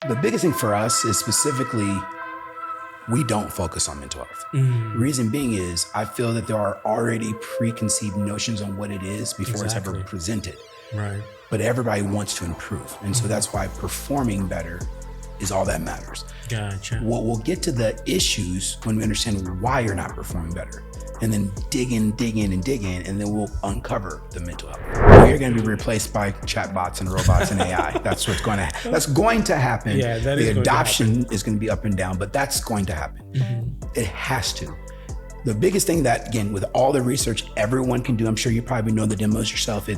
The biggest thing for us is specifically, we don't focus on mental health. The reason being is I feel that there are already preconceived notions on what it is before it's ever presented. Right. But everybody wants to improve. And so that's why performing better is all that matters. Gotcha. We'll get to the issues when we understand why you're not performing better. And then dig in, and then we'll uncover the mental health. You're going to be replaced by chatbots and robots and AI. That's going to happen. Yeah, that the is adoption is going to be up and down, but that's going to happen. It has to. The biggest thing that, again, with all the research everyone can do, I'm sure you probably know the demos yourself,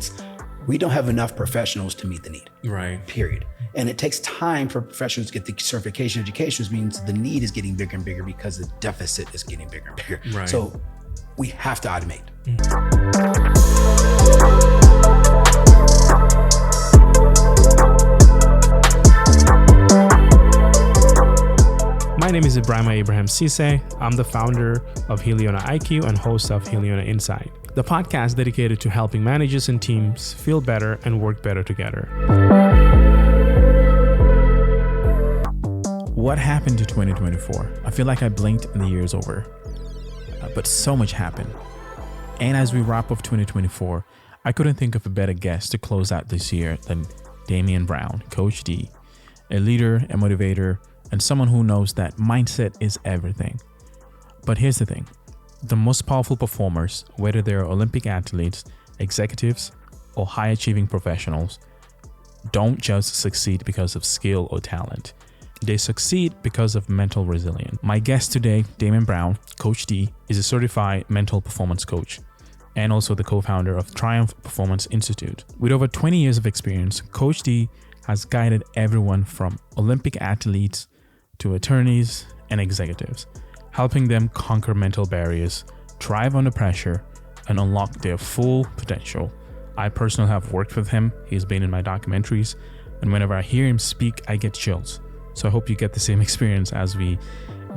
we don't have enough professionals to meet the need. Right. Period. And it takes time for professionals to get the certification education, which means the need is getting bigger and bigger because the deficit is getting bigger and bigger. Right. So we have to automate. My name is Abraham Cisse. I'm the founder of Heliona IQ and host of Heliona Insight, the podcast dedicated to helping managers and teams feel better and work better together. What happened to 2024? I feel like I blinked and the year's over. But so much happened. And as we wrap up 2024, I couldn't think of a better guest to close out this year than Damion Brown, Coach D, a leader, a motivator, and someone who knows that mindset is everything. But here's the thing. The most powerful performers, whether they're Olympic athletes, executives, or high-achieving professionals, don't just succeed because of skill or talent. They succeed because of mental resilience. My guest today, Damion Brown, Coach D, is a certified mental performance coach and also the co-founder of Triumph Performance Institute. With over 20 years of experience, Coach D has guided everyone from Olympic athletes to attorneys and executives, helping them conquer mental barriers, thrive under pressure, and unlock their full potential. I personally have worked with him. He's been in my documentaries, and whenever I hear him speak, I get chills. So I hope you get the same experience as we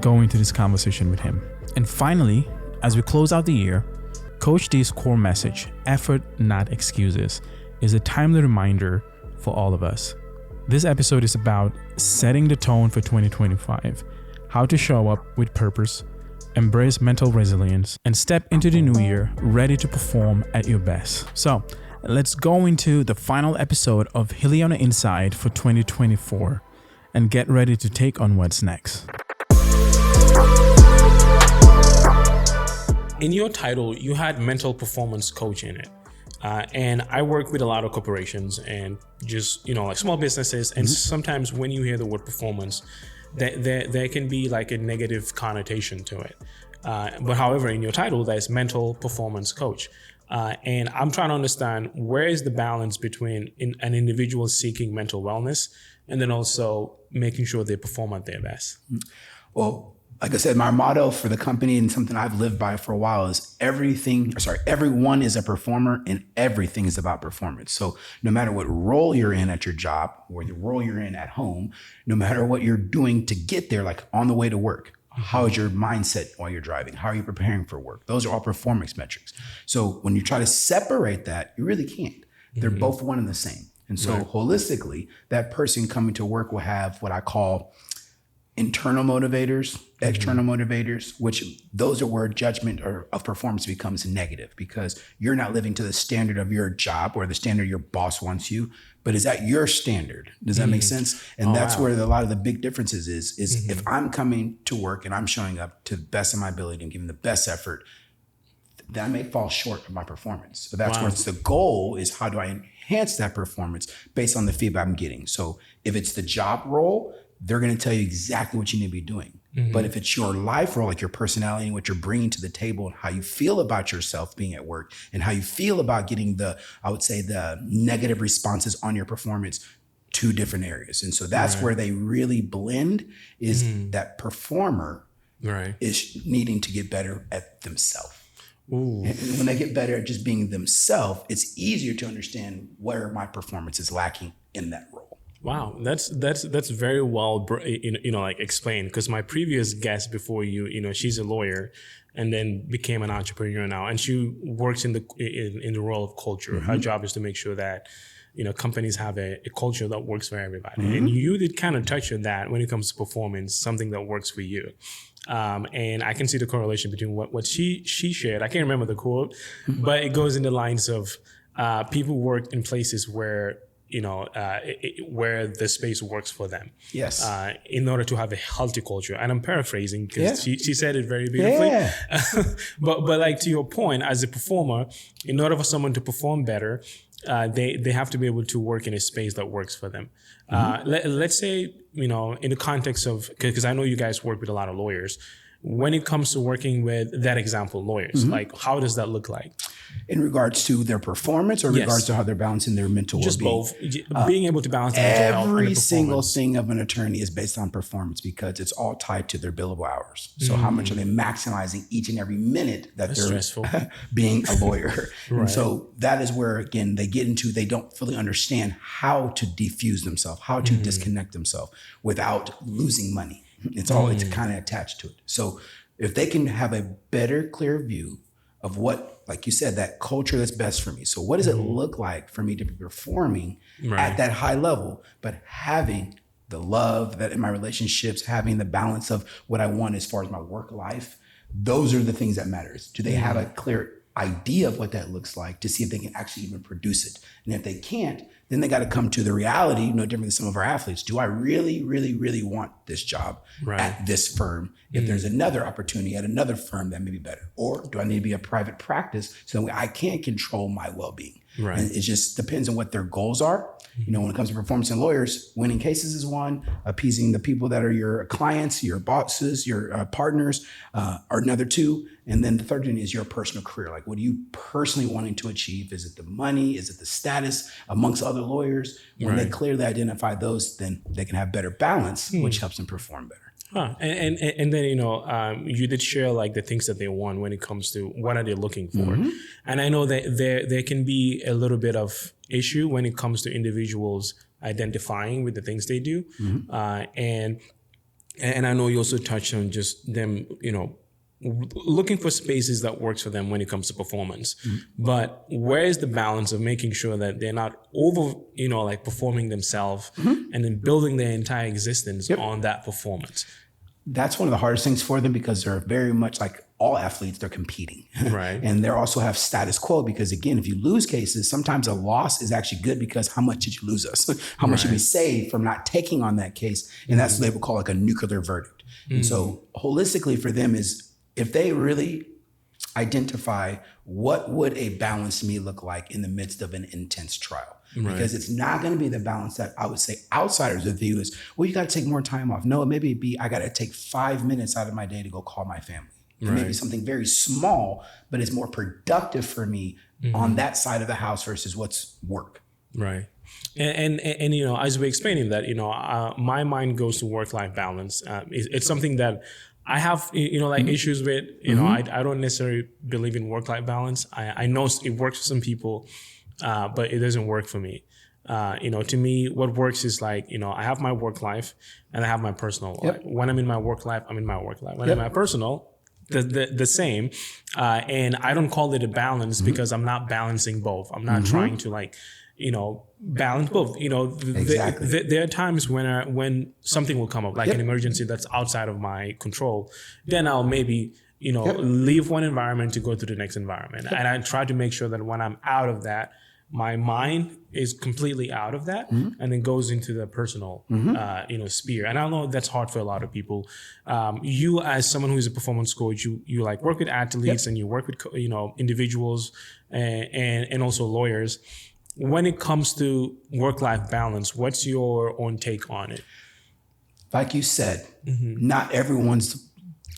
go into this conversation with him. And finally, as we close out the year, Coach D's core message, effort, not excuses, is a timely reminder for all of us. This episode is about setting the tone for 2025, how to show up with purpose, embrace mental resilience, and step into the new year ready to perform at your best. So let's go into the final episode of Heliona Insight for 2024. And get ready to take on what's next. In your title, you had mental performance coach in it. And I work with a lot of corporations and just, like small businesses. And sometimes when you hear the word performance, there can be like a negative connotation to it. But however, in your title, there's mental performance coach. And I'm trying to understand where is the balance between an individual seeking mental wellness and then also making sure they perform at their best. Well, like I said, my motto for the company and something I've lived by for a while is everyone is a performer and everything is about performance. So no matter what role you're in at your job or the role you're in at home, no matter what you're doing to get there, like on the way to work, how is your mindset while you're driving? How are you preparing for work? Those are all performance metrics. So when you try to separate that, you really can't. They're both one and the same. And so holistically, that person coming to work will have what I call internal motivators, external motivators, which those are where judgment or of performance becomes negative because you're not living to the standard of your job or the standard your boss wants you, but is that your standard? Does that make sense? And that's where a lot of the big differences is if I'm coming to work and I'm showing up to the best of my ability and giving the best effort, that may fall short of my performance. So that's where it's the goal is how do I enhance that performance based on the feedback I'm getting. So if it's the job role, they're going to tell you exactly what you need to be doing. But if it's your life role, like your personality and what you're bringing to the table and how you feel about yourself being at work and how you feel about getting the negative responses on your performance, two different areas. And so that's where they really blend is that performer is needing to get better at themselves. And when they get better at just being themselves, it's easier to understand where my performance is lacking in that role. Wow, that's very well, explained. Because my previous guest before you, she's a lawyer, and then became an entrepreneur now, and she works in the role of culture. Her job is to make sure that companies have a culture that works for everybody. And you did kind of touch on that when it comes to performance, something that works for you. And I can see the correlation between what she shared. I can't remember the quote, but it goes in the lines of people work in places where where the space works for them. Yes. In order to have a healthy culture. And I'm paraphrasing because she said it very beautifully. Yeah. but like to your point, as a performer, in order for someone to perform better, they have to be able to work in a space that works for them. Let's say, in the context of, because I know you guys work with a lot of lawyers, when it comes to working with that example, lawyers, like how does that look like? In regards to their performance or regards to how they're balancing their mental Just well-being? both. Being able to balance their mental health and Every the single performance. thing of an attorney is based on performance because it's all tied to their billable hours. So how much are they maximizing each and every minute that That's they're stressful. being a lawyer? Right. And so that is where, again, they don't fully understand how to defuse themselves, how to disconnect themselves without losing money. It's kind of attached to it. So if they can have a better, clear view of what, like you said, that culture that's best for me. So what does it look like for me to be performing at that high level, but having the love that in my relationships, having the balance of what I want as far as my work life? Those are the things that matters. Do they have a clear idea of what that looks like to see if they can actually even produce it? And if they can't, then they got to come to the reality, no different than some of our athletes. Do I really, really, really want this job at this firm? If there's another opportunity at another firm that may be better, or do I need to be a private practice so that I can control my well-being? Right. And it just depends on what their goals are. When it comes to performance and lawyers, winning cases is one, appeasing the people that are your clients, your bosses, your partners are another two. And then the third thing is your personal career. Like, what are you personally wanting to achieve? Is it the money? Is it the status amongst other lawyers? When they clearly identify those, then they can have better balance, which helps them perform better. Huh. And then, you did share like the things that they want when it comes to what are they looking for. And I know that there can be a little bit of issue when it comes to individuals identifying with the things they do. And I know you also touched on just them, looking for spaces that works for them when it comes to performance. But where is the balance of making sure that they're not over, performing themselves and then building their entire existence on that performance? That's one of the hardest things for them because they're very much like all athletes, they're competing. Right. And they also have status quo because, again, if you lose cases, sometimes a loss is actually good because how much did you lose us? How much did we save from not taking on that case? And that's what they would call like a nuclear verdict. And so holistically for them is if they really identify what would a balanced me look like in the midst of an intense trial. Because it's not going to be the balance that I would say outsiders would view as, well, you got to take more time off. No, maybe it'd be, I got to take 5 minutes out of my day to go call my family. It may be something very small, but it's more productive for me on that side of the house versus what's work. Right. And as we're explaining that, my mind goes to work-life balance. It's something that I have, issues with, I don't necessarily believe in work-life balance. I know it works for some people, but it doesn't work for me. To me, what works is like, I have my work life and I have my personal life. When I'm in my work life, I'm in my work life. When I'm in my personal, the same. And I don't call it a balance because I'm not balancing both. I'm not trying to balance both. Exactly. There are times when something will come up, like an emergency that's outside of my control. Then I'll maybe, leave one environment to go to the next environment. And I try to make sure that when I'm out of that, my mind is completely out of that and then goes into the personal, sphere. And I know that's hard for a lot of people. You as someone who's a performance coach, you like work with athletes and you work with, individuals and also lawyers. When it comes to work-life balance, what's your own take on it? Like you said, not everyone's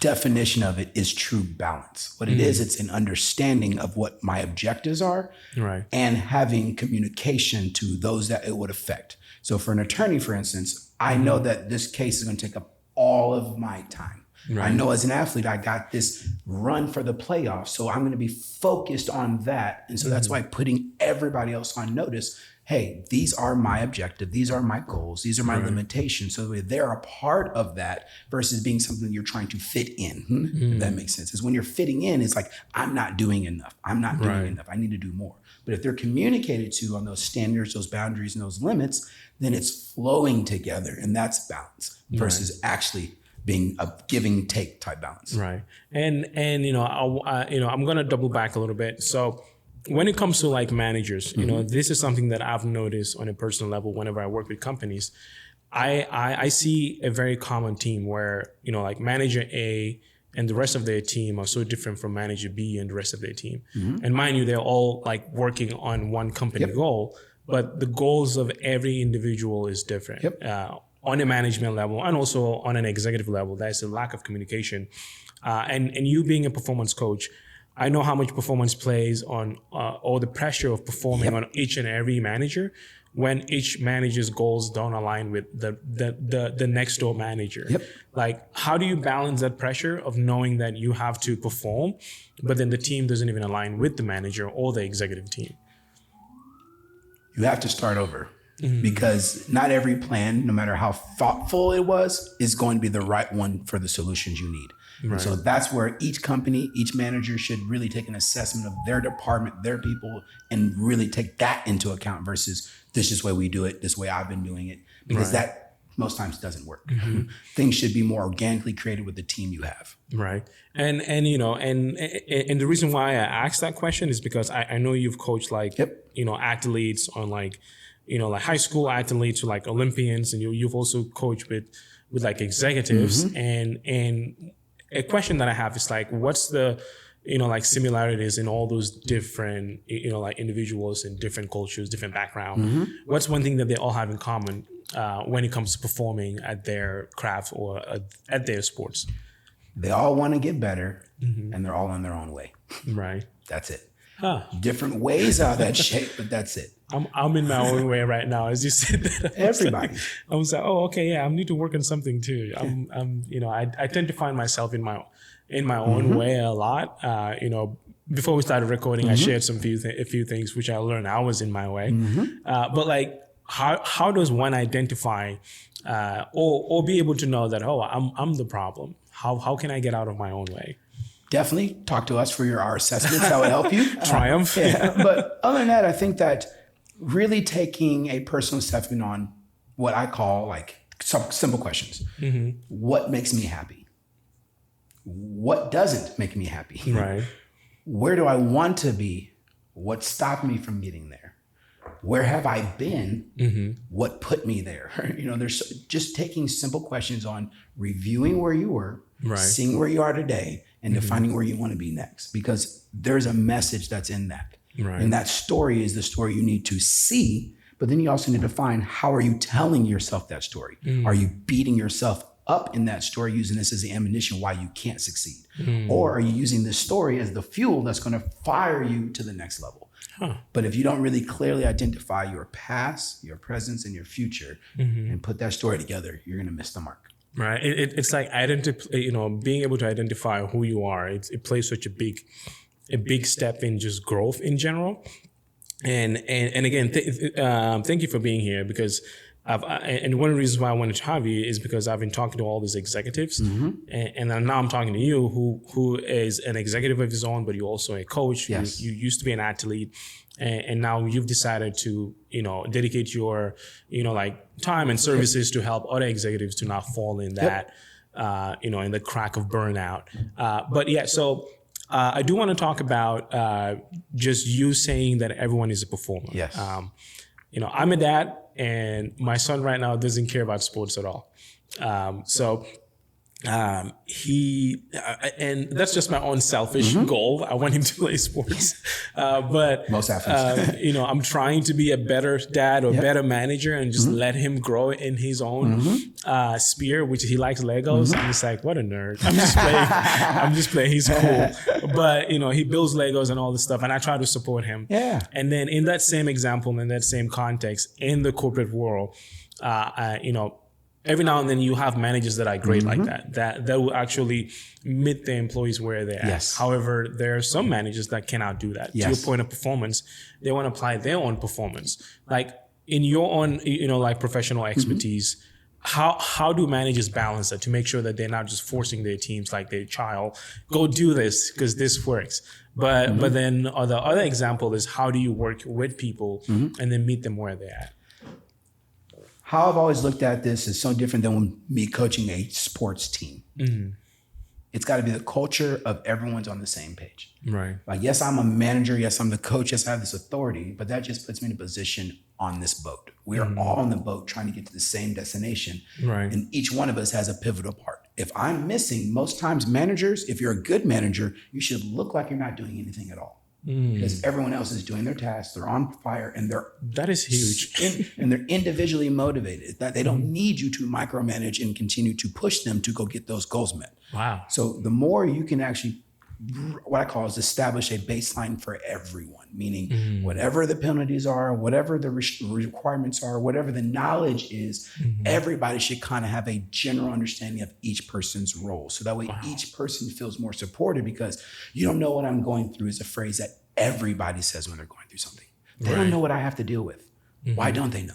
definition of it is true balance. What it is, it's an understanding of what my objectives are and having communication to those that it would affect. So for an attorney, for instance, I know that this case is going to take up all of my time. I know as an athlete, I got this run for the playoffs, so I'm going to be focused on that. And so that's why putting everybody else on notice hey, these are my objective, these are my goals, these are my limitations. So they're a part of that versus being something you're trying to fit in. If that makes sense. Is when you're fitting in, it's like, I'm not doing enough. I'm not doing enough. I need to do more. But if they're communicated to on those standards, those boundaries, and those limits, then it's flowing together, and that's balance versus actually being a giving take type balance. Right. And I'm going to double back a little bit. So when it comes to like managers, this is something that I've noticed on a personal level whenever I work with companies. I see a very common theme where, like manager A and the rest of their team are so different from manager B and the rest of their team. And mind you, they're all like working on one company goal, but the goals of every individual is different. On a management level and also on an executive level, there's a lack of communication. And you being a performance coach, I know how much performance plays on or the pressure of performing on each and every manager when each manager's goals don't align with the next door manager. Like, how do you balance that pressure of knowing that you have to perform, but then the team doesn't even align with the manager or the executive team? You have to start over. Because not every plan, no matter how thoughtful it was, is going to be the right one for the solutions you need. And so that's where each company, each manager should really take an assessment of their department, their people, and really take that into account versus this is the way we do it, this way I've been doing it, because that most times doesn't work. Things should be more organically created with the team you have. Right. And the reason why I asked that question is because I know you've coached like, athletes on like, like high school athletes to like Olympians, and you've also coached with like executives. And a question that I have is like, what's the, like similarities in all those different, like individuals in different cultures, different background? What's one thing that they all have in common when it comes to performing at their craft or at their sports? They all want to get better, and they're all on their own way. Right. That's it. Different ways out of that shape, but that's it. I'm in my own way right now, as you said that. Everybody. I was like, oh, okay, yeah, I need to work on something too. I tend to find myself in my own way a lot. Before we started recording, I shared a few things which I learned I was in my way. But like, how does one identify or be able to know that, oh, I'm the problem? How can I get out of my own way? Definitely talk to us for our assessments. That would help you. Triumph. But other than that, I think that really taking a personal assessment on what I call like some simple questions. What makes me happy? What doesn't make me happy? Right. Where do I want to be? What stopped me from getting there? Where have I been? What put me there? There's just taking simple questions on reviewing where you were, seeing where you are today, and defining where you want to be next. Because there's a message that's in that. And that story is the story you need to see, but then you also need to find, how are you telling yourself that story? Are you beating yourself up in that story, using this as the ammunition why you can't succeed? Or are you using this story as the fuel that's going to fire you to the next level? But if you don't really clearly identify your past, your present, and your future, and put that story together, you're going to miss the mark. Right. It's like being able to identify who you are. It plays such a big step in just growth in general. And again, thank you for being here, because and one of the reasons why I wanted to have you is because I've been talking to all these executives, and now I'm talking to you, who is an executive of his own, but you're also a coach. Yes. You used to be an athlete, and now you've decided to dedicate your like time and services to help other executives to not fall in that in the crack of burnout. But yeah, so I do want to talk about just you saying that everyone is a performer. Yes. I'm a dad, and my son right now doesn't care about sports at all. He and that's just my own selfish goal. I want him to play sports, but most athletes. I'm trying to be a better dad or better manager, and just let him grow in his own sphere, which he likes Legos. I'm just like, what a nerd. I'm just playing. He's cool, but he builds Legos and all this stuff, and I try to support him. Yeah. And then in that same example, in that same context, in the corporate world, every now and then you have managers that are great like that will actually meet the employees where they're Yes. at. However, there are some managers that cannot do that. Yes. To your point of performance, they want to apply their own performance. Like in your own, like professional expertise, how do managers balance that to make sure that they're not just forcing their teams like their child, go do this because this works. But then the other example is how do you work with people and then meet them where they're at? How I've always looked at this is so different than when me coaching a sports team. It's got to be the culture of everyone's on the same page. Right. Like, yes, I'm a manager. Yes, I'm the coach. Yes, I have this authority, but that just puts me in a position on this boat. We are all on the boat trying to get to the same destination. Right. And each one of us has a pivotal part. If I'm missing, most times managers, if you're a good manager, you should look like you're not doing anything at all. Because everyone else is doing their tasks, they're on fire, and that is huge. and they're individually motivated. That they don't need you to micromanage and continue to push them to go get those goals met. Wow. So the more you can actually, what I call is establish a baseline for everyone, meaning whatever the penalties are, whatever the requirements are, whatever the knowledge is, everybody should kind of have a general understanding of each person's role. So that way each person feels more supported, because you don't know what I'm going through is a phrase that everybody says when they're going through something. They don't know what I have to deal with. Why don't they know?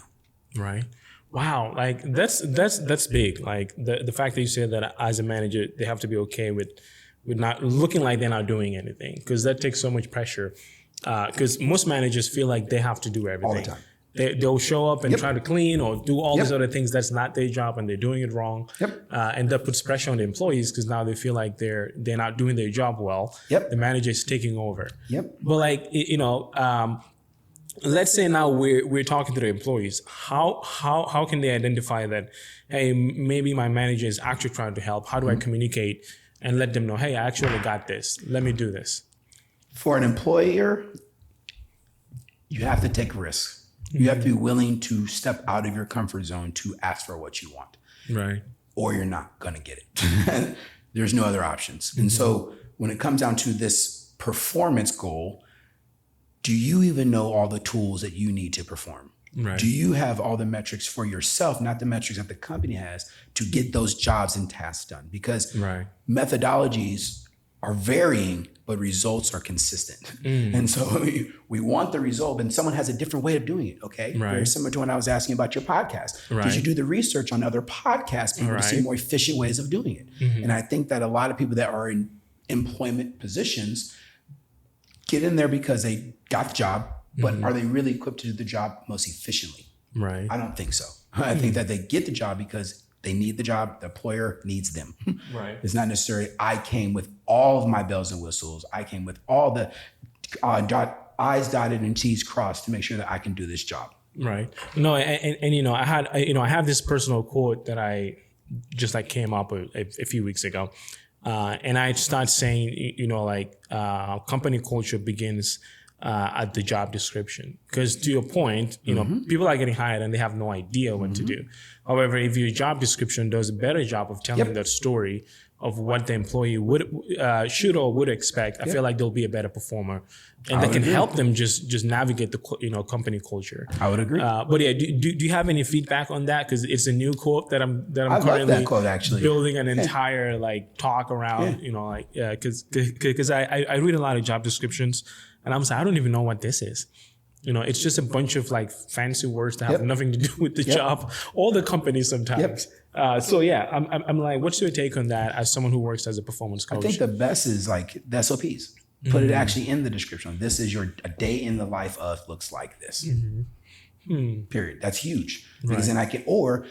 Right. Wow. Like that's big. Like the fact that you said that as a manager, they have to be okay with not looking like they're not doing anything, because that takes so much pressure. Because most managers feel like they have to do everything. All the time. They'll show up and try to clean or do all these other things. That's not their job and they're doing it wrong. And that puts pressure on the employees, because now they feel like they're not doing their job well. The manager is taking over. But like, let's say now we're talking to the employees. How can they identify that, hey, maybe my manager is actually trying to help? How do I communicate and let them know, hey, I actually got this. Let me do this. For an employer, you have to take risks. You have to be willing to step out of your comfort zone to ask for what you want. Right. Or you're not going to get it. There's no other options. And so when it comes down to this performance goal, do you even know all the tools that you need to perform? Right. Do you have all the metrics for yourself, not the metrics that the company has, to get those jobs and tasks done? Because methodologies are varying, but results are consistent. And so we want the result, and someone has a different way of doing it, okay? Very similar to when I was asking about your podcast. Did you do the research on other podcast people to see more efficient ways of doing it? And I think that a lot of people that are in employment positions get in there because they got the job, but are they really equipped to do the job most efficiently? Right. I don't think so. I think that they get the job because they need the job. The employer needs them. Right. It's not necessarily I came with all of my bells and whistles. I came with all the I's dotted and T's crossed to make sure that I can do this job. Right. No, and I have this personal quote that I just like came up with a few weeks ago. And I start saying, company culture begins at the job description. Because to your point, people are getting hired and they have no idea what to do. However, if your job description does a better job of telling that story of what the employee should or would expect, I feel like they'll be a better performer, and that can help them just navigate the company culture. I would agree. But yeah, do you have any feedback on that? Because it's a new quote that I'm I currently love that quote, actually. building an entire talk around. Because I read a lot of job descriptions, and I'm like, I don't even know what this is. It's just a bunch of fancy words that have nothing to do with the job or the company sometimes. I'm like, what's your take on that as someone who works as a performance coach? I think the best is the SOPs. Put it actually in the description. This is a day in the life of looks like this. Period. That's huge. Because then or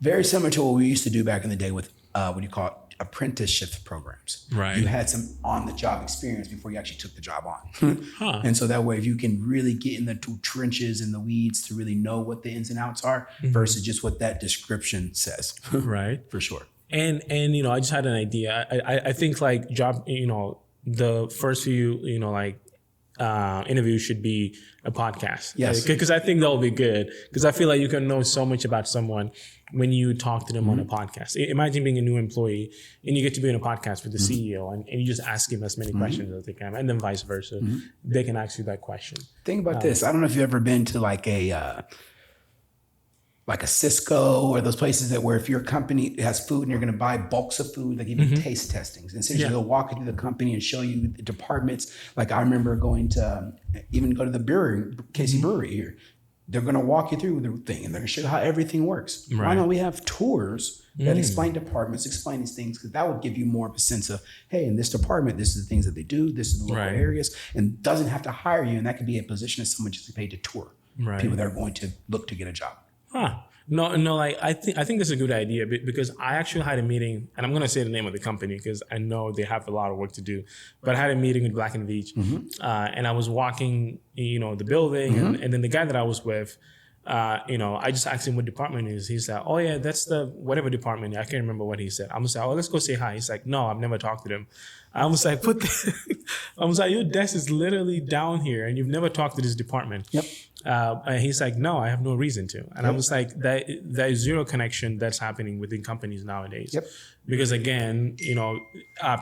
very similar to what we used to do back in the day with what do you call it? Apprenticeship programs. Right. You had some on-the-job experience before you actually took the job on. And so that way, if you can really get in the trenches and the weeds to really know what the ins and outs are versus just what that description says. Right. For sure. And I just had an idea. I think job, the first few, interviews should be a podcast. Yes. Because I think that'll be good. Because I feel like you can know so much about someone when you talk to them on a podcast. Imagine being a new employee and you get to be in a podcast with the CEO and you just ask him as many questions as they can, and then vice versa. They can ask you that question. Think about this. I don't know if you've ever been to like a Cisco or those places that where if your company has food and you're going to buy bulks of food, they give you taste testings. And essentially they'll walk you through the company and show you the departments. Like I remember going to even go to the brewery, Casey Brewery here. They're going to walk you through the thing and they're going to show you how everything works. Right. Why don't we have tours that explain departments, explain these things? Because that would give you more of a sense of, hey, in this department, this is the things that they do. This is the local areas, and doesn't have to hire you. And that could be a position of someone just paid to tour people that are going to look to get a job. Huh. No, like I think this is a good idea because I actually had a meeting, and I'm going to say the name of the company because I know they have a lot of work to do. But I had a meeting with Black and Veatch, and I was walking, the building, and then the guy that I was with, I just asked him what department it is. He said, "Oh yeah, that's the whatever department." I can't remember what he said. I'm gonna say, "Oh, let's go say hi." He's like, "No, I've never talked to them." I was like, I was like, "Your desk is literally down here, and you've never talked to this department." Yep. And he's like, "No, I have no reason to." And I was like, "That is zero connection that's happening within companies nowadays." Yep. Because again,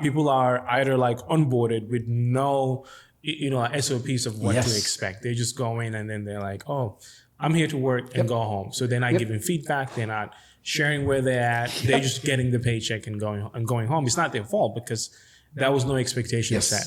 people are either like onboarded with no, SOPs of what to expect. They just go in and then they're like, "Oh, I'm here to work and go home." So they're not giving feedback. They're not sharing where they're at. They're just getting the paycheck and going home. It's not their fault because that was no expectation set.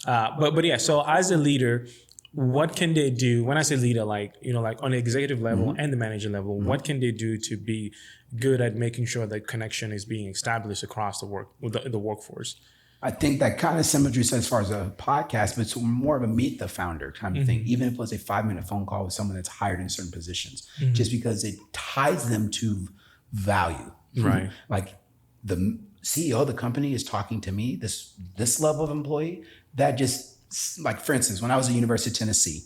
But yeah. So as a leader, what can they do? When I say leader, like on the executive level and the manager level, what can they do to be good at making sure that connection is being established across the workforce? I think that kind of similar to you said as far as a podcast, but it's more of a meet the founder kind of thing. Even if it was a 5-minute phone call with someone that's hired in certain positions, just because it ties them to value. Right. Like the CEO of the company is talking to me, this level of employee, that just, like for instance, when I was at University of Tennessee,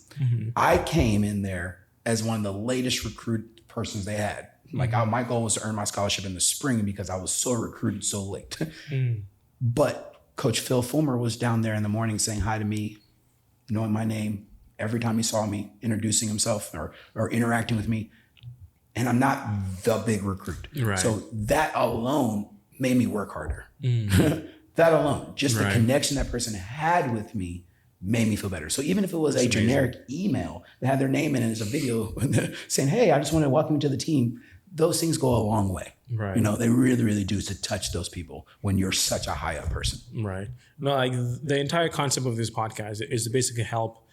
I came in there as one of the latest recruit persons they had. Like my goal was to earn my scholarship in the spring because I was so recruited so late. But Coach Phil Fulmer was down there in the morning saying hi to me, knowing my name every time he saw me, introducing himself or interacting with me. And I'm not the big recruit. Right. So that alone made me work harder. That alone, just the connection that person had with me made me feel better. So even if it was a generic email that had their name in it as a video saying, "Hey, I just want to welcome you to the team," those things go a long way. Right. They really, really do to touch those people when you're such a high up person. Right. No, like the entire concept of this podcast is to basically help,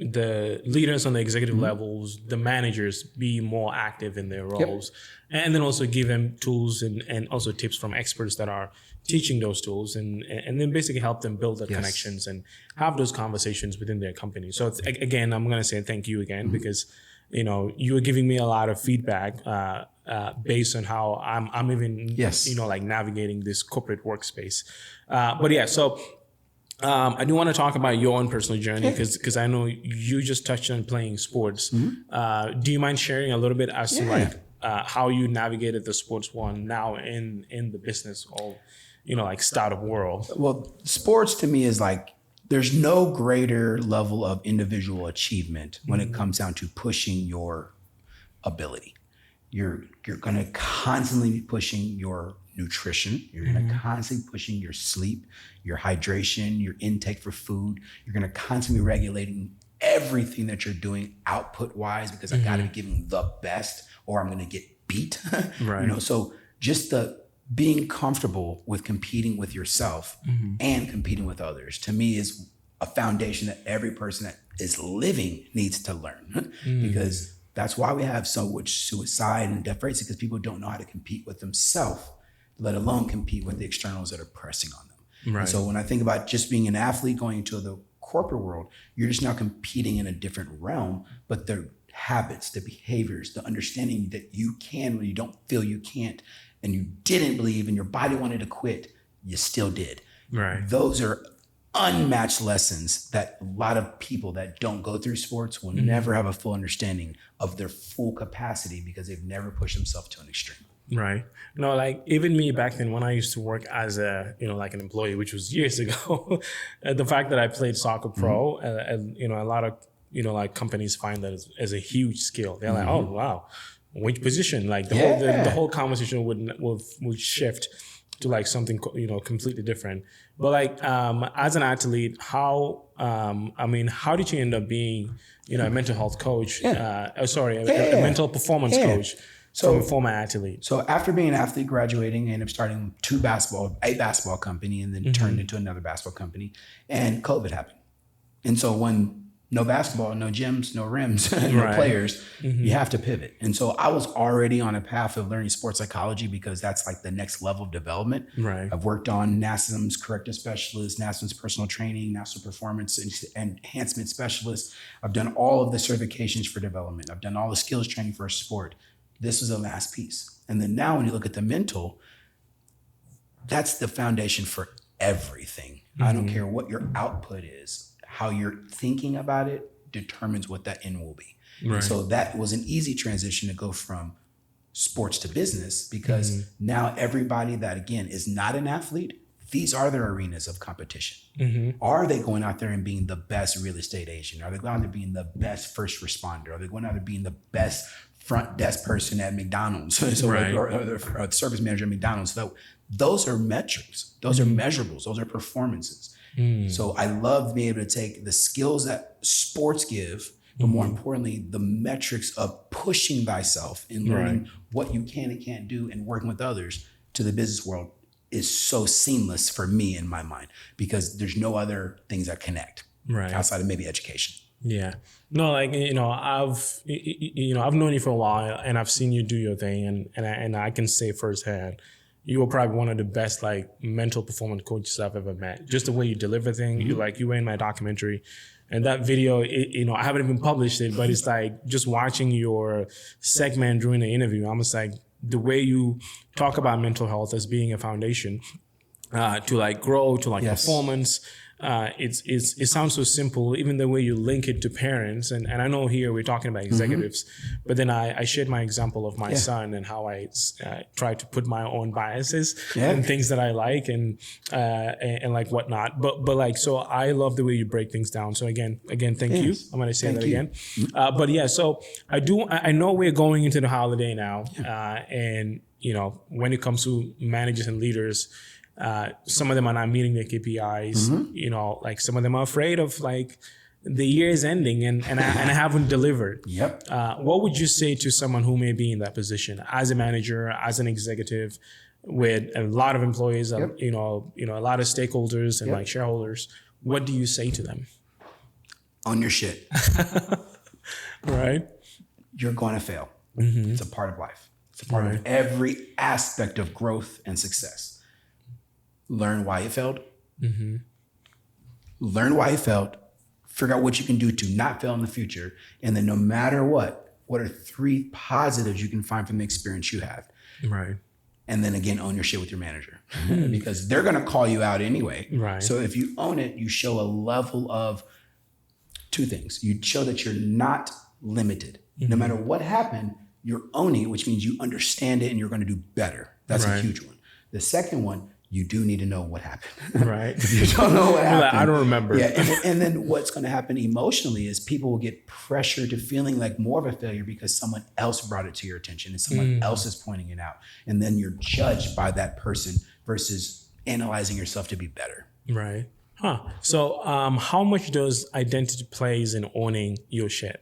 the leaders on the executive levels, the managers be more active in their roles, and then also give them tools and also tips from experts that are teaching those tools and then basically help them build the connections and have those conversations within their company. So again, I'm going to say thank you again because you were giving me a lot of feedback based on how I'm even like navigating this corporate workspace. But yeah, so I do want to talk about your own personal journey because I know you just touched on playing sports. Do you mind sharing a little bit as to like how you navigated the sports one now in the business of like startup world? Well, sports to me is like, there's no greater level of individual achievement when it comes down to pushing your ability. You're going to constantly be pushing your nutrition. You're going to constantly pushing your sleep, your hydration, your intake for food. You're going to constantly be regulating everything that you're doing output wise because I got to be giving the best or I'm going to get beat. Right. So just the being comfortable with competing with yourself and competing with others, to me, is a foundation that every person that is living needs to learn because that's why we have so much suicide and death rates, because people don't know how to compete with themselves, let alone compete with the externals that are pressing on them. Right. And so when I think about just being an athlete going into the corporate world, you're just now competing in a different realm, but the habits, the behaviors, the understanding that you can when you don't feel you can't, and you didn't believe and your body wanted to quit, you still did. Right. Those are unmatched lessons that a lot of people that don't go through sports will never have a full understanding of their full capacity because they've never pushed themselves to an extreme. Right. No, like even me back then when I used to work as a, like an employee, which was years ago, the fact that I played soccer pro, a lot of, like companies find that as a huge skill. They're like, oh, wow. Which position? Like the whole conversation would shift to like something, completely different. But like, as an athlete, how did you end up being, a mental health coach? A mental performance coach from a former athlete. So after being an athlete, graduating, I ended up starting a basketball company, and then turned into another basketball company, and COVID happened. And so when no basketball, no gyms, no rims, no players, you have to pivot. And so I was already on a path of learning sports psychology because that's like the next level of development. Right. I've worked on NASM's corrective specialist, NASM's personal training, national performance enhancement specialist. I've done all of the certifications for development. I've done all the skills training for a sport. This was the last piece. And then now when you look at the mental, that's the foundation for everything. I don't care what your output is. How you're thinking about it determines what that end will be. Right. And so that was an easy transition to go from sports to business because now everybody that, again, is not an athlete, these are their arenas of competition. Are they going out there and being the best real estate agent? Are they going out there being the best first responder? Are they going out there being the best front desk person at McDonald's? Or the service manager at McDonald's? So those are metrics. Those are measurables. Those are performances. So I love being able to take the skills that sports give, but more importantly, the metrics of pushing thyself and learning what you can and can't do and working with others to the business world is so seamless for me in my mind because there's no other things that connect outside of maybe education. Yeah. No, like, I've known you for a while and I've seen you do your thing and I can say firsthand, you were probably one of the best like mental performance coaches I've ever met. Just the way you deliver things, you were in my documentary, and that video, I haven't even published it, but it's like just watching your segment during the interview. I'm just like the way you talk about mental health as being a foundation to like grow, to like performance. It sounds so simple, even the way you link it to parents. And I know here we're talking about executives, but then I shared my example of my son and how I try to put my own biases and things that I like and like whatnot. But like, so I love the way you break things down. So again, thank you. I'm going to say that again. But yeah, so I know we're going into the holiday now. And when it comes to managers and leaders, some of them are not meeting their KPIs. Like some of them are afraid of like the year is ending and I haven't delivered. What would you say to someone who may be in that position as a manager, as an executive, with a lot of employees, a lot of stakeholders and like shareholders? What do you say to them? Own your shit. Right. You're going to fail. It's a part of life. It's a part of every aspect of growth and success. Learn why it failed. Learn why it failed. Figure out what you can do to not fail in the future. And then no matter what are 3 positives you can find from the experience you had? Right. And then again, own your shit with your manager because they're going to call you out anyway. Right. So if you own it, you show a level of 2 things. You show that you're not limited. No matter what happened, you're owning it, which means you understand it and you're going to do better. That's a huge one. The second one, you do need to know what happened. Right. If you don't know what happened. I don't remember. Yeah. And then what's going to happen emotionally is people will get pressured to feeling like more of a failure because someone else brought it to your attention and someone else is pointing it out. And then you're judged by that person versus analyzing yourself to be better. Right. So how much does identity plays in owning your shit?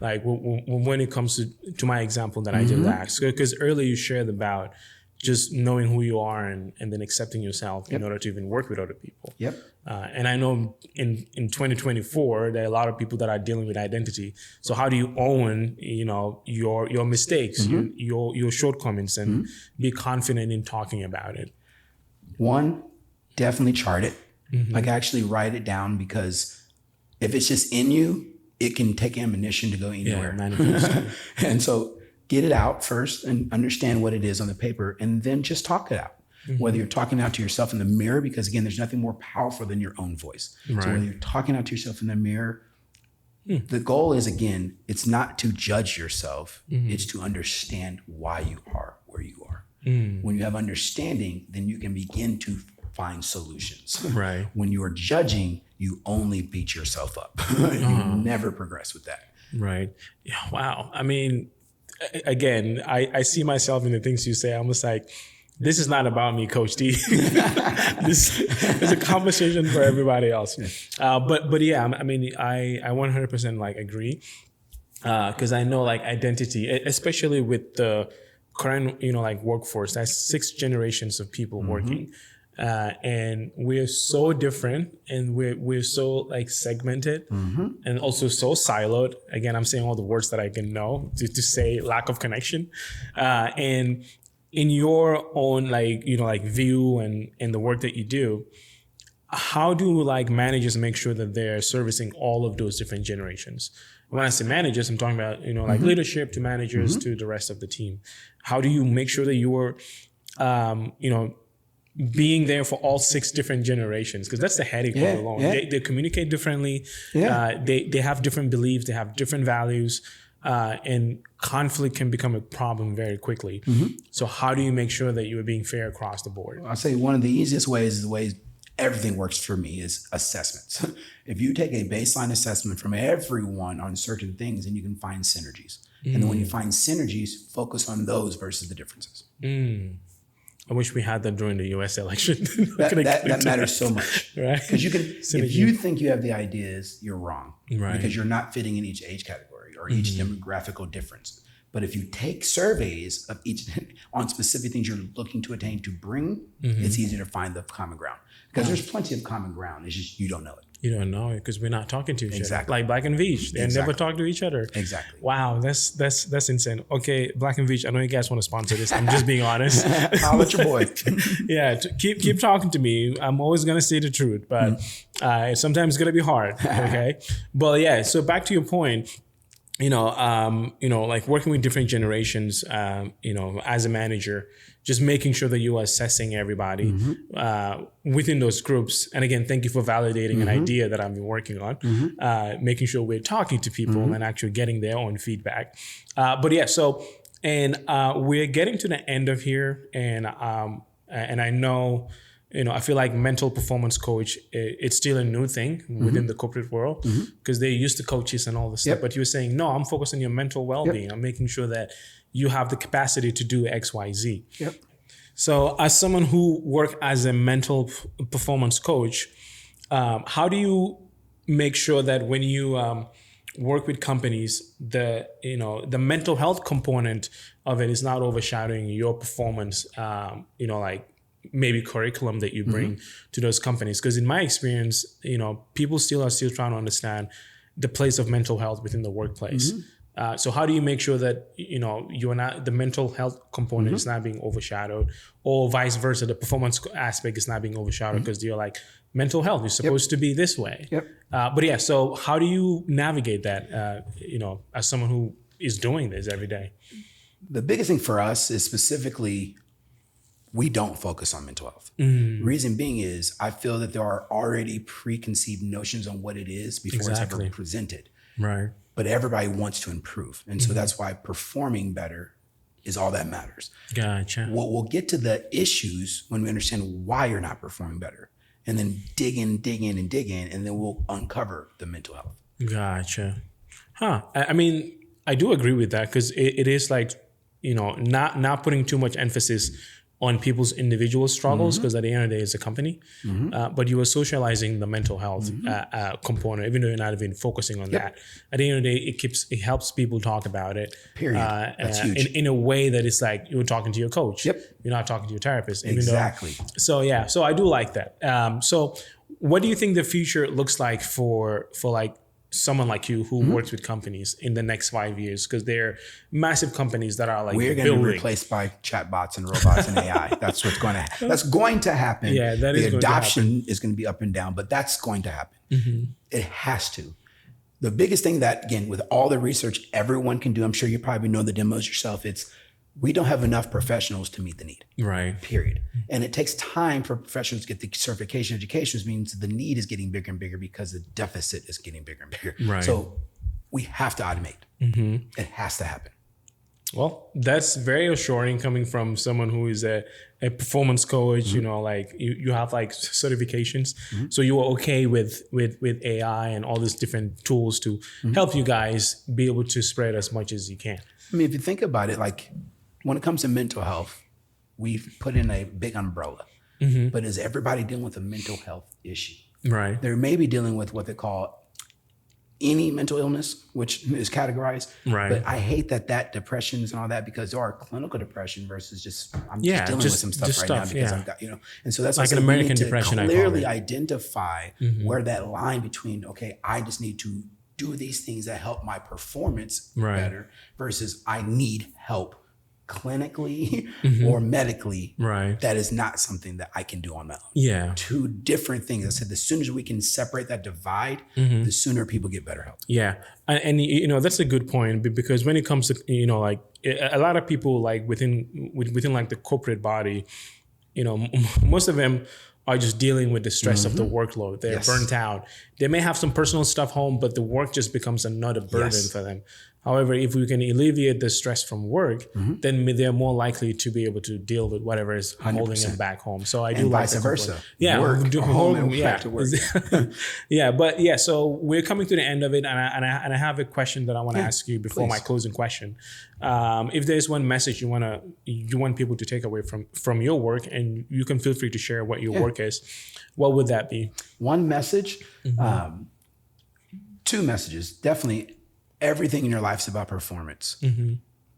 Like when it comes to my example that I did ask, because earlier you shared about just knowing who you are and then accepting yourself in order to even work with other people. And I know in 2024, there are a lot of people that are dealing with identity. So how do you own, your mistakes, your shortcomings, and be confident in talking about it? One, definitely chart it. Like actually write it down because if it's just in you, it can take ammunition to go anywhere. And so get it out first and understand what it is on the paper and then just talk it out. Whether you're talking out to yourself in the mirror, because again, there's nothing more powerful than your own voice. Right. So whether you're talking out to yourself in the mirror, the goal is, again, it's not to judge yourself. It's to understand why you are where you are. When you have understanding, then you can begin to find solutions. Right. When you are judging, you only beat yourself up. You never progress with that. Right. Yeah. Wow. I mean, again, I see myself in the things you say. I'm just like, this is not about me, Coach D. This is a conversation for everybody else. But yeah, I mean, I 100% like agree. Because I know like identity, especially with the current, like workforce, that's 6 generations of people working. And we're so different, and we're so like segmented, and also so siloed. Again, I'm saying all the words that I can know to say lack of connection. And in your own like, like view and the work that you do, how do like managers make sure that they're servicing all of those different generations? When I say managers, I'm talking about, like leadership to managers to the rest of the team. How do you make sure that you're, being there for all 6 different generations? Because that's the headache all along. They communicate differently. They have different beliefs. They have different values. And conflict can become a problem very quickly. So how do you make sure that you're being fair across the board? I'll say one of the easiest ways is the way everything works for me is assessments. If you take a baseline assessment from everyone on certain things, then you can find synergies. And then when you find synergies, focus on those versus the differences. I wish we had that during the U.S. election. that matters so much, right? Because if you think you have the ideas, you're wrong, right? Because you're not fitting in each age category or each demographical difference. But if you take surveys of each on specific things you're looking to attain to bring, it's easier to find the common ground. Because there's plenty of common ground. It's just you don't know it. You don't know it because we're not talking to each other. Like Black and Veach, they never talk to each other. Exactly. Wow, that's insane. Okay, Black and Veach, I know you guys want to sponsor this. I'm just being honest. I'll let your boy. Yeah, keep talking to me. I'm always gonna say the truth, but sometimes it's gonna be hard. Okay, but yeah. So back to your point. Like working with different generations, as a manager, just making sure that you are assessing everybody within those groups. And again, thank you for validating an idea that I've been working on, making sure we're talking to people and actually getting their own feedback. But yeah, so, and we're getting to the end of here. And I know, I feel like mental performance coach, it's still a new thing within the corporate world because they're used to coaches and all this stuff. But you're saying, no, I'm focused on your mental well-being. I'm making sure that you have the capacity to do X, Y, Z. So as someone who works as a mental performance coach, how do you make sure that when you work with companies, the mental health component of it is not overshadowing your performance, like maybe curriculum that you bring to those companies? Because in my experience, people are still trying to understand the place of mental health within the workplace. So how do you make sure that, you're not, the mental health component is not being overshadowed, or vice versa, the performance aspect is not being overshadowed because you're like, mental health is supposed to be this way. But yeah, so how do you navigate that, as someone who is doing this every day? The biggest thing for us is specifically, we don't focus on mental health. Reason being is I feel that there are already preconceived notions on what it is before it's ever presented. Right. But everybody wants to improve. And so that's why performing better is all that matters. Gotcha. We'll get to the issues when we understand why you're not performing better, and then dig in, and then we'll uncover the mental health. Gotcha. I mean, I do agree with that because it is like, not putting too much emphasis on people's individual struggles, because at the end of the day, it's a company. But you are socializing the mental health component, even though you're not even focusing on that. At the end of the day, it helps people talk about it. Period. That's huge. In a way that it's like you're talking to your coach. You're not talking to your therapist. Exactly. So yeah, so I do like that. So what do you think the future looks like for like someone like you who works with companies in the next 5 years? Because they're massive companies that are like we're going to be replaced by chatbots and robots and AI. That's what's going to that's going to happen. Yeah, that the is adoption is going to be up and down, but that's going to happen. It has to. The biggest thing that, again, with all the research everyone can do, I'm sure you probably know the demos yourself, we don't have enough professionals to meet the need. Right. Period. And it takes time for professionals to get the certification education, which means the need is getting bigger and bigger because the deficit is getting bigger and bigger. Right. So we have to automate. It has to happen. Well, that's very assuring coming from someone who is a performance coach, like you have like certifications. So you are okay with AI and all these different tools to help you guys be able to spread as much as you can. I mean, if you think about it, like when it comes to mental health, we've put in a big umbrella. But is everybody dealing with a mental health issue? Right. They're maybe dealing with what they call any mental illness, which is categorized. Right. But I hate that depressions and all that, because there are clinical depression versus just I'm Yeah, just dealing just- with some stuff just right stuff, now because yeah. I've got, and so that's Like what an I say, we American need to depression, I call clearly it. identify where that line between, okay, I just need to do these things that help my performance Right. better versus I need help clinically or medically. Right. That is not something that I can do on my own. Yeah. Two different things. I said, the sooner as we can separate that divide, the sooner people get better help. Yeah. And that's a good point, because when it comes to, like a lot of people like within like the corporate body, most of them are just dealing with the stress of the workload. They're Yes. burnt out. They may have some personal stuff home, but the work just becomes another burden Yes. for them. However, if we can alleviate the stress from work, then they're more likely to be able to deal with whatever is holding them back home. So I do And like vice the versa. Yeah, Work, home, and yeah, back to work. yeah. So we're coming to the end of it, and I have a question that I want to ask you before my please. closing question. If there's one message you want people to take away from your work, and you can feel free to share what your work is, what would that be? One message, two messages. Definitely, everything in your life is about performance.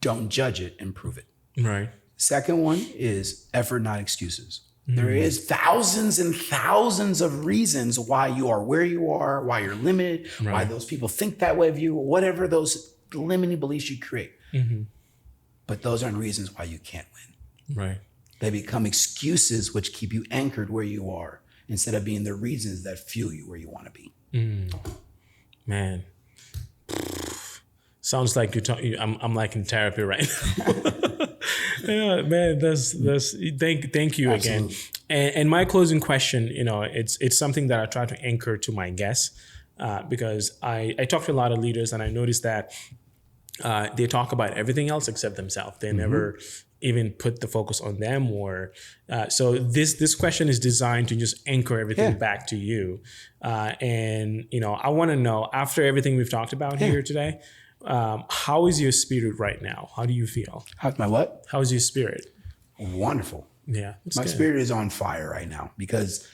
Don't judge it, improve it. Right. Second one is effort, not excuses. There is thousands and thousands of reasons why you are where you are, why you're limited, why those people think that way of you, whatever those limiting beliefs you create. But those aren't reasons why you can't win. Right. They become excuses which keep you anchored where you are instead of being the reasons that fuel you where you want to be. Man. Sounds like I'm like in therapy right now. Yeah, man, that's thank you again. And my closing question, it's something that I try to anchor to my guests, because I talk to a lot of leaders, and I noticed that they talk about everything else except themselves. They never even put the focus on them, or so this question is designed to just anchor everything back to you. And I want to know, after everything we've talked about here today, how is your spirit right now? How do you feel? How's my what? How is your spirit? Wonderful. Yeah, My spirit is on fire right now because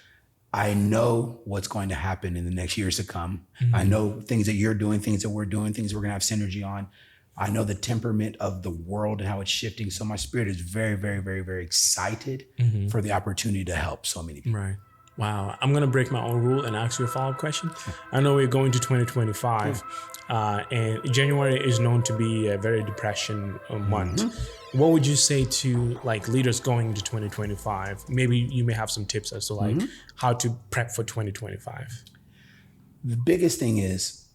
I know what's going to happen in the next years to come. I know things that you're doing, things that we're doing, things we're going to have synergy on. I know the temperament of the world and how it's shifting. So my spirit is very, very, very, very excited for the opportunity to help so many people. Right. Wow. I'm going to break my own rule and ask you a follow-up question. I know we're going to 2025, and January is known to be a very depression month. What would you say to like leaders going into 2025? Maybe you may have some tips as to like how to prep for 2025. The biggest thing is,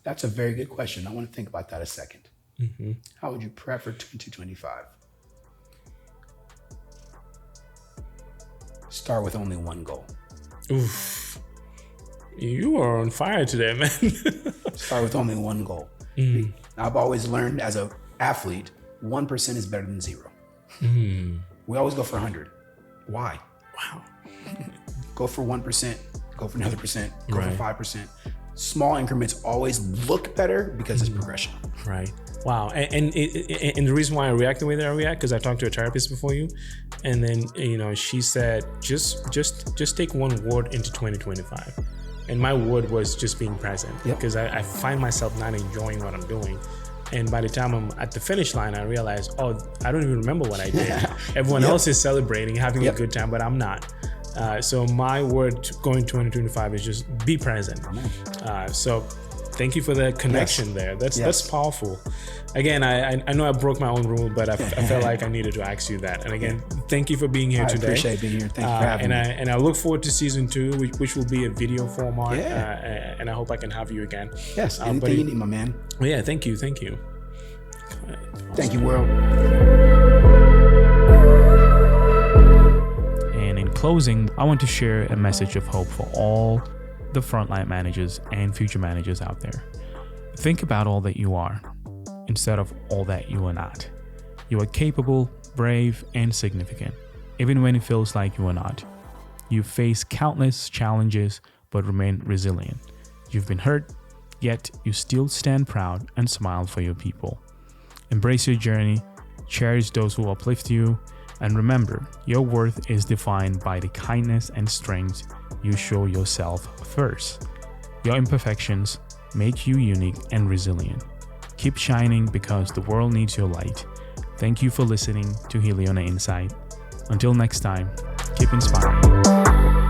that's a very good question. I want to think about that a second. How would you prep for 2025? Start with only one goal. Oof. You are on fire today, man. Start with only one goal. I've always learned as an athlete, 1% is better than 0. We always go for 100. Why? Wow. Go for 1%, go for another percent, go Right. for 5%. Small increments always look better because it's progression. Right. Wow. And the reason why I react the way that I react, because I talked to a therapist before you, and then she said just take one word into 2025, and my word was just being present. Yep. Because I find myself not enjoying what I'm doing, and by the time I'm at the finish line, I realize, I don't even remember what I did. Everyone else is celebrating, having a good time, but I'm not. So my word going 2025 is just be present. So thank you for the connection there. That's powerful. Again, I know I broke my own rule, but I felt like I needed to ask you that. And again, thank you for being here today. I appreciate being here. Thank you for having me. And I look forward to season 2, which will be a video format. And I hope I can have you again. Yes, anything you need, my man. Yeah, thank you. Thank you, world. And in closing, I want to share a message of hope for all the frontline managers and future managers out there. Think about all that you are instead of all that you are not. You are capable, brave, and significant, even when it feels like you are not. You face countless challenges but remain resilient. You've been hurt, yet you still stand proud and smile for your people. Embrace your journey cherish those who uplift you, and remember, your worth is defined by the kindness and strength you show yourself first. Your imperfections make you unique and resilient. Keep shining because the world needs your light. Thank you for listening to Heliona Insight. Until next time, keep inspiring.